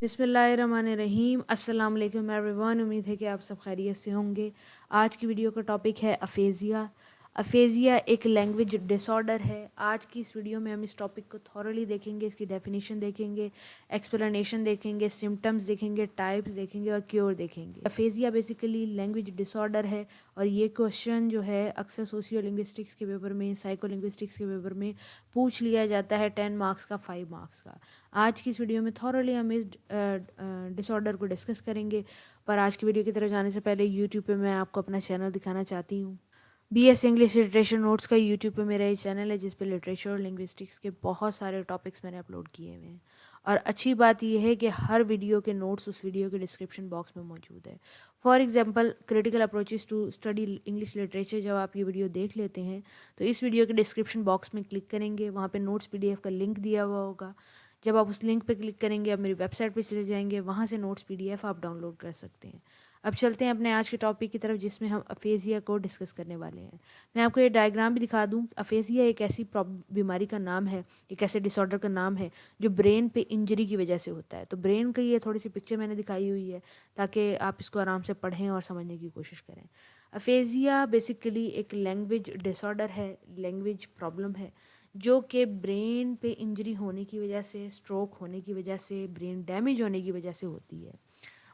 بسم اللہ الرحمن الرحیم۔ السلام علیکم ایوریون، امید ہے کہ آپ سب خیریت سے ہوں گے۔ آج کی ویڈیو کا ٹاپک ہے افیزیا۔ افیزیا ایک لینگویج ڈس آرڈر ہے۔ آج کی اس ویڈیو میں ہم اس ٹاپک کو تھورلی دیکھیں گے، اس کی ڈیفینیشن دیکھیں گے، ایکسپلینیشن دیکھیں گے، سمٹمز دیکھیں گے، ٹائپس دیکھیں گے اور کیور دیکھیں گے۔ افیزیا بیسیکلی لینگویج ڈس آرڈر ہے اور یہ کوشچن جو ہے اکثر سوشیو لنگوسٹکس کے پیپر میں، سائیکو لنگوسٹکس کے پیپر میں پوچھ لیا جاتا ہے 10 مارکس کا، 5 مارکس کا۔ آج کی اس ویڈیو میں تھورلی ہم اس ڈس آرڈر کو ڈسکس کریں گے، پر آج کی ویڈیو کی طرف جانے سے پہلے یوٹیوب پہ میں آپ کو اپنا چینل دکھانا چاہتی ہوں۔ B S English literature notes کا یوٹیوب پہ میرا یہ چینل ہے جس پہ لٹریچر اور لنگوسٹکس کے بہت سارے ٹاپکس میں نے اپلوڈ کیے ہوئے ہیں، اور اچھی بات یہ ہے کہ ہر ویڈیو کے نوٹس اس ویڈیو کے ڈسکرپشن باکس میں موجود ہے۔ For example critical approaches to study English literature, جب آپ یہ ویڈیو دیکھ لیتے ہیں تو اس ویڈیو کے ڈسکرپشن باکس میں کلک کریں گے، وہاں پہ نوٹس پی ڈی ایف کا لنک دیا ہوا ہوگا۔ جب آپ اس لنک پہ کلک کریں گے، آپ میری ویب سائٹ پہ چلے جائیں گے، وہاں سے نوٹس پی ڈی ایف آپ ڈاؤن لوڈ کر سکتے ہیں۔ اب چلتے ہیں اپنے آج کے ٹاپک کی طرف جس میں ہم افیزیا کو ڈسکس کرنے والے ہیں۔ میں آپ کو یہ ڈائیگرام بھی دکھا دوں۔ افیزیا ایک ایسی بیماری کا نام ہے، ایک ایسے ڈس آرڈر کا نام ہے جو برین پہ انجری کی وجہ سے ہوتا ہے۔ تو برین کی یہ تھوڑی سی پکچر میں نے دکھائی ہوئی ہے تاکہ آپ اس کو آرام سے پڑھیں اور سمجھنے کی کوشش کریں۔ افیزیا بیسیکلی ایک لینگویج ڈس آرڈر ہے، لینگویج پرابلم ہے جو کہ برین پہ انجری ہونے کی وجہ سے، اسٹروک ہونے کی وجہ سے، برین ڈیمیج ہونے کی وجہ سے ہوتی ہے۔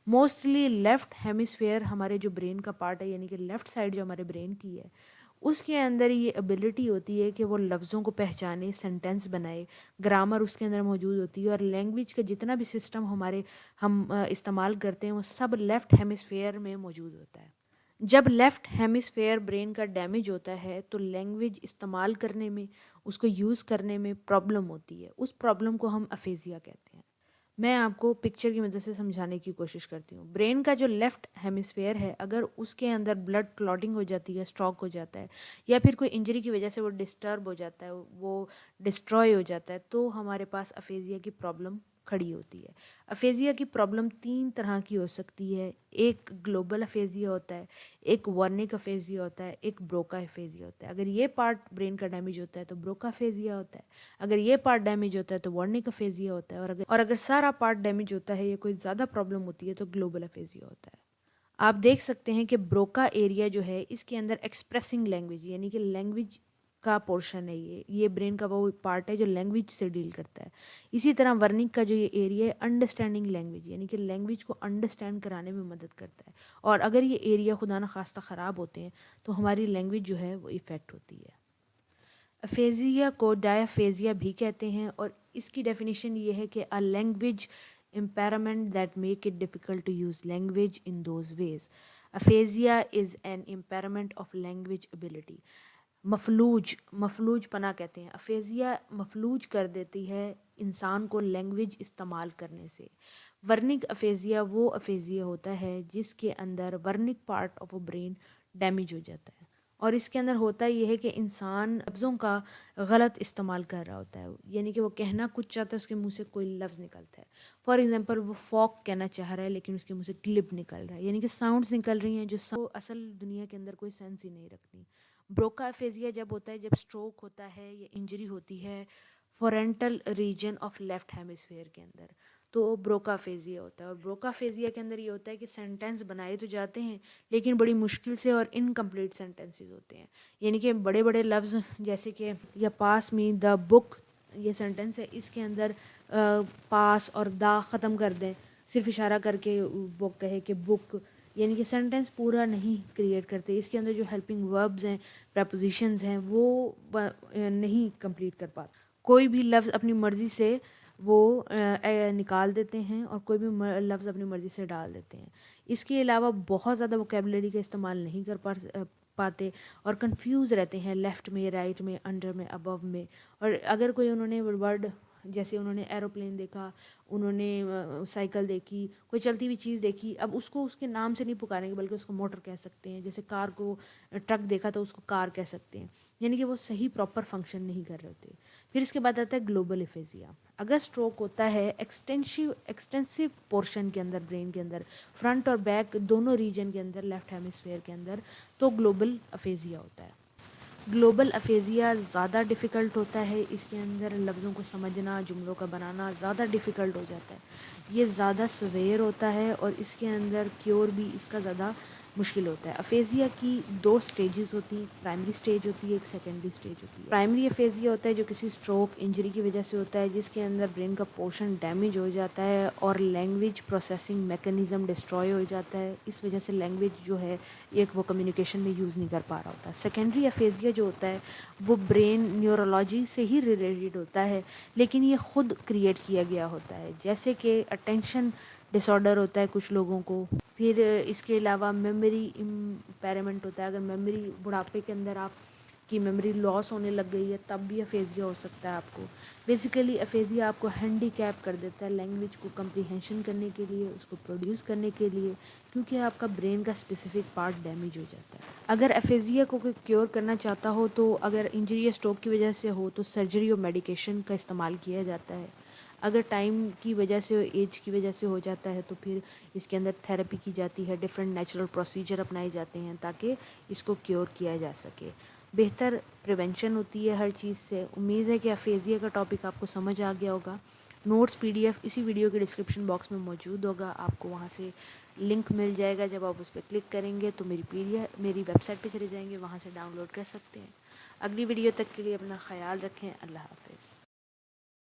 موسٹلی لیفٹ ہیمسفیئر ہمارے جو برین کا پارٹ ہے، یعنی کہ لیفٹ سائڈ جو ہمارے برین کی ہے، اس کے اندر یہ ایبلٹی ہوتی ہے کہ وہ لفظوں کو پہچانے، سینٹینس بنائے، گرامر اس کے اندر موجود ہوتی ہے، اور لینگویج کا جتنا بھی سسٹم ہم استعمال کرتے ہیں وہ سب لیفٹ ہیمسفیئر میں موجود ہوتا ہے۔ جب لیفٹ ہیمسفیئر برین کا ڈیمیج ہوتا ہے تو لینگویج استعمال کرنے میں، اس کو یوز کرنے میں پرابلم ہوتی ہے۔ اس پرابلم کو ہم افیزیا کہتے ہیں۔ میں آپ کو پکچر کی مدد سے سمجھانے کی کوشش کرتی ہوں۔ برین کا جو لیفٹ ہیمسفیئر ہے، اگر اس کے اندر بلڈ کلاٹنگ ہو جاتی ہے، اسٹروک ہو جاتا ہے، یا پھر کوئی انجری کی وجہ سے وہ ڈسٹرب ہو جاتا ہے، وہ ڈسٹروائے ہو جاتا ہے، تو ہمارے پاس افیزیا کی پرابلم کھڑی ہوتی ہے۔ افیزیا کی پرابلم 3 طرح کی ہو سکتی ہے۔ ایک گلوبل افیزیا ہوتا ہے، ایک ورنک افیزیا ہوتا ہے، ایک بروکا افیزیا ہوتا ہے۔ اگر یہ پارٹ برین کا ڈیمیج ہوتا ہے تو بروکا افیزیا ہوتا ہے، اگر یہ پارٹ ڈیمیج ہوتا ہے تو ورنک افیزیا ہوتا ہے، اور اگر سارا پارٹ ڈیمیج ہوتا ہے یا کوئی زیادہ پرابلم ہوتی ہے تو گلوبل افیزیا ہوتا ہے۔ آپ دیکھ سکتے ہیں کہ بروکا ایریا جو ہے اس کے اندر ایکسپریسنگ لینگویج، یعنی کہ لینگویج کا پورشن ہے، یہ برین کا وہ پارٹ ہے جو لینگویج سے ڈیل کرتا ہے۔ اسی طرح ورنک کا جو یہ ایریا ہے، انڈرسٹینڈنگ لینگویج، یعنی کہ لینگویج کو انڈرسٹینڈ کرانے میں مدد کرتا ہے، اور اگر یہ ایریا خدا نخواستہ خراب ہوتے ہیں تو ہماری لینگویج جو ہے وہ افیکٹ ہوتی ہے۔ افیزیا کو ڈائفیزیا بھی کہتے ہیں، اور اس کی ڈیفینیشن یہ ہے کہ a language impairment that make it difficult to use language in those ways. Aphasia is an impairment of language ability. مفلوج پنا کہتے ہیں۔ افیزیا مفلوج کر دیتی ہے انسان کو لینگویج استعمال کرنے سے۔ ورنک افیزیا وہ افیزیا ہوتا ہے جس کے اندر ورنک پارٹ آف برین ڈیمیج ہو جاتا ہے، اور اس کے اندر ہوتا یہ ہے کہ انسان لفظوں کا غلط استعمال کر رہا ہوتا ہے، یعنی کہ وہ کہنا کچھ چاہتا ہے، اس کے منہ سے کوئی لفظ نکلتا ہے۔ فار ایگزامپل وہ فوک کہنا چاہ رہا ہے لیکن اس کے منہ سے کلپ نکل رہا ہے، یعنی کہ ساؤنڈز نکل رہی ہیں جو اصل دنیا کے اندر کوئی سینس ہی نہیں رکھتی۔ بروکا افیزیا جب ہوتا ہے، جب اسٹروک ہوتا ہے یا انجری ہوتی ہے فورینٹل ریجن آف لیفٹ ہیمسفیئر کے اندر، تو بروکا فیزیا ہوتا ہے۔ اور بروکا فیزیا کے اندر یہ ہوتا ہے کہ سینٹینس بنائے تو جاتے ہیں لیکن بڑی مشکل سے، اور انکمپلیٹ سینٹینسز ہوتے ہیں، یعنی کہ بڑے بڑے لفظ جیسے کہ یا پاس می دا بک، یہ سینٹینس ہے، اس کے اندر پاس اور دا ختم کر دیں، صرف اشارہ کر کے بک کہے کہ بک، یعنی کہ سینٹینس پورا نہیں کریٹ کرتے۔ اس کے اندر جو ہیلپنگ وربز ہیں، پریپوزیشنز ہیں، وہ نہیں کمپلیٹ کر پاتے۔ کوئی بھی لفظ اپنی مرضی سے وہ نکال دیتے ہیں اور کوئی بھی لفظ اپنی مرضی سے ڈال دیتے ہیں۔ اس کے علاوہ بہت زیادہ ووکیبلری کا استعمال نہیں کر پاتے اور کنفیوز رہتے ہیں لیفٹ میں، رائٹ میں، انڈر میں، ابو میں۔ اور اگر کوئی انہوں نے ورڈ، جیسے انہوں نے ایروپلین دیکھا، انہوں نے سائیکل دیکھی، کوئی چلتی ہوئی چیز دیکھی، اب اس کو اس کے نام سے نہیں پکاریں گے بلکہ اس کو موٹر کہہ سکتے ہیں۔ جیسے کار کو، ٹرک دیکھا تو اس کو کار کہہ سکتے ہیں، یعنی کہ وہ صحیح پراپر فنکشن نہیں کر رہے ہوتے۔ پھر اس کے بعد آتا ہے گلوبل افیزیا۔ اگر اسٹروک ہوتا ہے ایکسٹینسو پورشن کے اندر، برین کے اندر، فرنٹ اور بیک دونوں ریجن کے اندر، لیفٹ ہیمسفیئر کے اندر، تو گلوبل افیزیا ہوتا ہے۔ گلوبل افیزیا زیادہ ڈیفیکلٹ ہوتا ہے، اس کے اندر لفظوں کو سمجھنا، جملوں کا بنانا زیادہ ڈیفیکلٹ ہو جاتا ہے، یہ زیادہ سویئر ہوتا ہے اور اس کے اندر کیور بھی اس کا زیادہ مشکل ہوتا ہے۔ افیزیا کی 2 سٹیجز ہوتی ہیں، پرائمری سٹیج ہوتی ہے، ایک سیکنڈری سٹیج ہوتی ہے۔ پرائمری افیزیا ہوتا ہے جو کسی سٹروک انجری کی وجہ سے ہوتا ہے، جس کے اندر برین کا پورشن ڈیمیج ہو جاتا ہے اور لینگویج پروسیسنگ میکانزم ڈسٹروائے ہو جاتا ہے، اس وجہ سے لینگویج جو ہے ایک وہ کمیونیکیشن میں یوز نہیں کر پا رہا ہوتا۔ سیکنڈری افیزیا جو ہوتا ہے وہ برین نیورولوجی سے ہی ریلیٹڈ ہوتا ہے، لیکن یہ خود کریٹ کیا گیا ہوتا ہے، جیسے کہ اٹینشن ڈس آرڈر ہوتا ہے کچھ لوگوں کو، پھر اس کے علاوہ میموری امپیرمنٹ ہوتا ہے، اگر میموری بڑھاپے کے اندر آپ کی میموری لاس ہونے لگ گئی ہے تب بھی افیزیا ہو سکتا ہے آپ کو۔ بیسیکلی افیزیا آپ کو ہینڈی کیپ کر دیتا ہے لینگویج کو کمپریہنشن کرنے کے لیے، اس کو پروڈیوس کرنے کے لیے، کیونکہ آپ کا برین کا اسپیسیفک پارٹ ڈیمیج ہو جاتا ہے۔ اگر افیزیا کو کوئی کیور کرنا چاہتا ہو تو اگر انجری یا اسٹروک کی وجہ سے ہو تو سرجری اور میڈیکیشن کا استعمال کیا جاتا ہے۔ اگر ٹائم کی وجہ سے، ایج کی وجہ سے ہو جاتا ہے تو پھر اس کے اندر تھیراپی کی جاتی ہے، ڈفرینٹ نیچرل پروسیجر اپنائے جاتے ہیں تاکہ اس کو کیور کیا جا سکے۔ بہتر پریونشن ہوتی ہے ہر چیز سے۔ امید ہے کہ افیزیا کا ٹاپک آپ کو سمجھ آ گیا ہوگا۔ نوٹس PDF اسی ویڈیو کے ڈسکرپشن باکس میں موجود ہوگا، آپ کو وہاں سے لنک مل جائے گا، جب آپ اس پہ کلک کریں گے تو میری ویب سائٹ پہ چلے جائیں گے، وہاں سے ڈاؤن لوڈ کر سکتے ہیں۔ اگلی ویڈیو تک کے لیے اپنا خیال رکھیں، اللہ حافظ۔